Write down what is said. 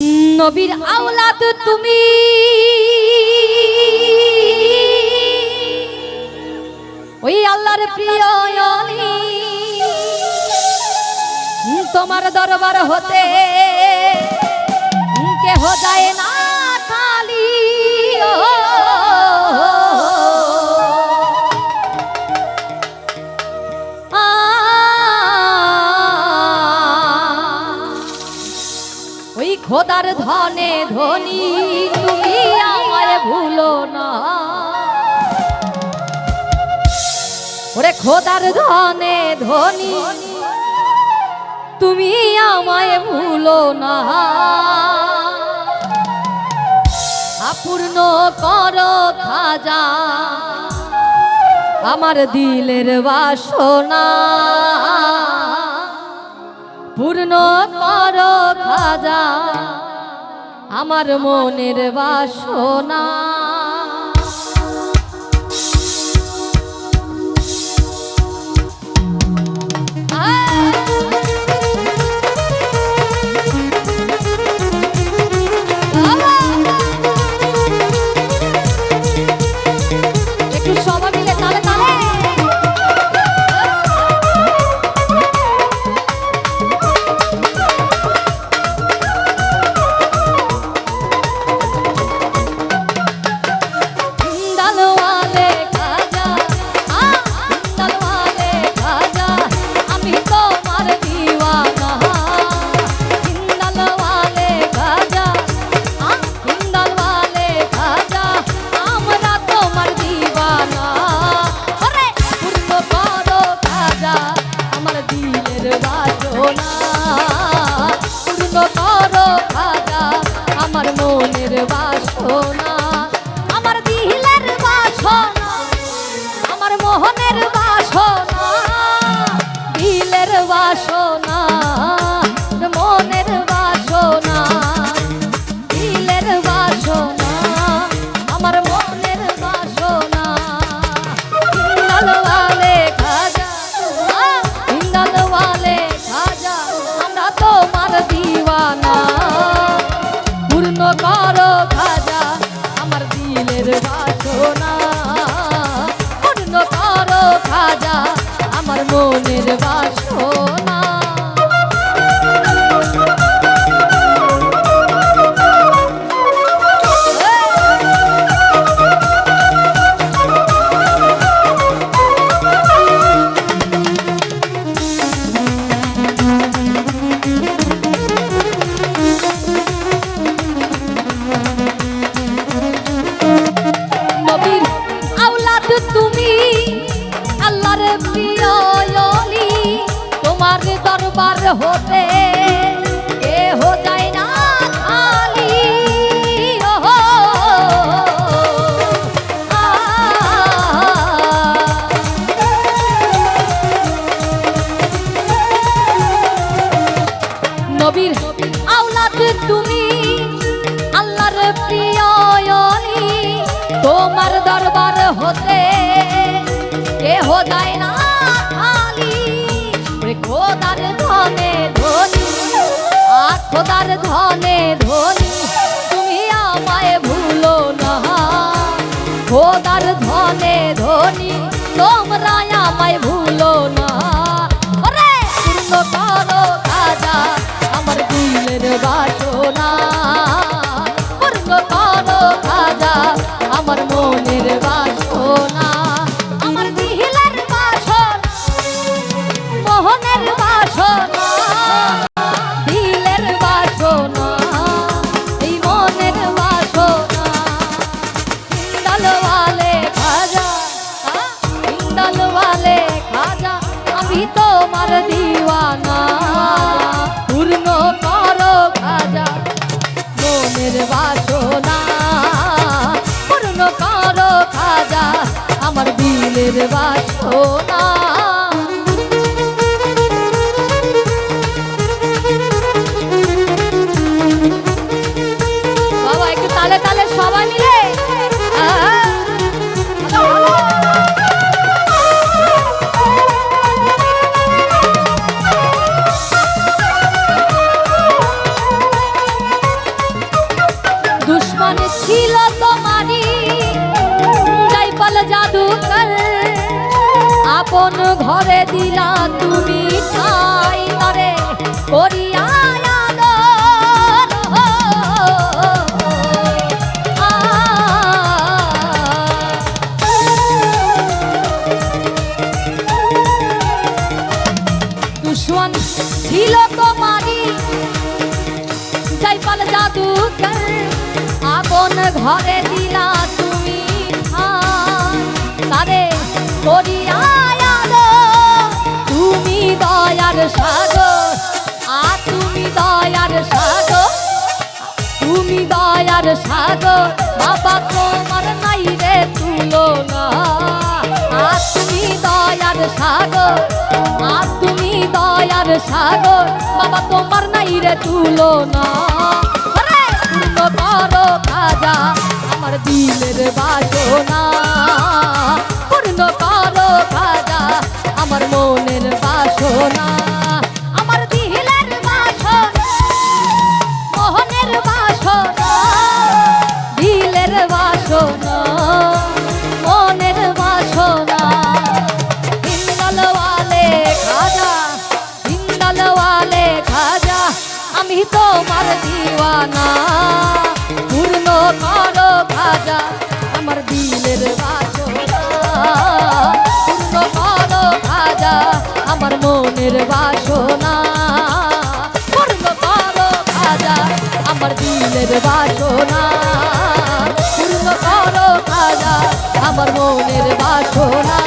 নবীর আওলাদ তুমি, ওই আল্লাহর প্রিয় অলি, তোমার দরবার হতে কেহ যায় না খালি। ওই খোদার ধনে ধনী তুমি আমায় ভুলো না, ওরে খোদার ধনে ধনী তুমি আমায় ভুলো না। অপূর্ণ করো খাজা আমার দিলের বাসনা, পূর্ণ করো খাজা আমার মনের বাসনা। একটু সবাই মিলে তালে তালে বাসনা, আমার দিলের বাসনা, আমার মোহনের বাসনা, দিলের বাসনা, মনের বাসনা, দিলের বাসনা, আমার মনের বাসনা। হিন্দাল ওয়ালে খাজা, হিন্দাল ওয়ালে খাজা, আমরা তোমার দিওয়ানা, পূর্ণ করো খাজা আমার দিলের বাসনা, পূর্ণ করো খাজা আমার মনের বাসনা। তুমি আল্লাহর প্রিয় অলি, তোমার দরবার হতে কেহ যায় না খালি। নবীর আওলাদ তুমি আল্লাহর প্রিয় অলি, তোমার দরবার হতে কেহ যায় না খালি। খোদার ধনে ধনী, খোদার ধনে ধনী তুমি আমায় ভুলো না, খোদার ধনে ধনী তোমরা আমায় ভুলো না। ওরে পূর্ণ করো খাজা আমার দিলের বাসনা, পূর্ণ করো খাজা আমার মনের বাসনা, আমার দিলের বাসনা, মোহনের বাসনা, দিলের বাসনা, এই মনের বাসনা। হিন্দাল ওয়ালে খাজা, হিন্দাল ওয়ালে খাজা আমি তোমার দিওয়ানা, পূর্ণ করো খাজা মনের বাসনা, পূর্ণ করো খাজা আমার দিলের বাসনা। বাবা একটু তালে তালে সবাই মিলে দুশ্মন ছিল তোমারই জাইফল জাদুকর আপন ঘরে দিলা তুমি ঠাই তারে করিয়া আদর। দুশ্মন ছিল তোমারই জাইফল জাদুকর আপন ঘরে দিলা তুমি ঠাই তারে করিয়া তুমি দয়ার সাগর তুমি দয়ার সাগর তুমি দয়ার সাগর বাবা তোমার নাই রে তুলনা তুমি দয়ার সাগর তুমি দয়ার সাগর বাবা তোমার নাই রে তুলনা। পূর্ণ করো খাজা আমার দিলের বাসনা পূর্ণ করো খাজা আমার মনের বাসনা আমার দিলের বাসনা মোহনের বাসনা দিলের বাসনা মনের বাসনা। হিন্দলওয়ালে খাজা হিন্দলওয়ালে খাজা আমি তোমার দিওয়ানা পূর্ণ করো খাজা আমার দিলের বাসনা পূর্ণ করো খাজা আমার মনের বাসনা পূর্ণ করো খাজা আমার দিলের বাসনা পূর্ণ করো খাজা আমার মনের বাসনা।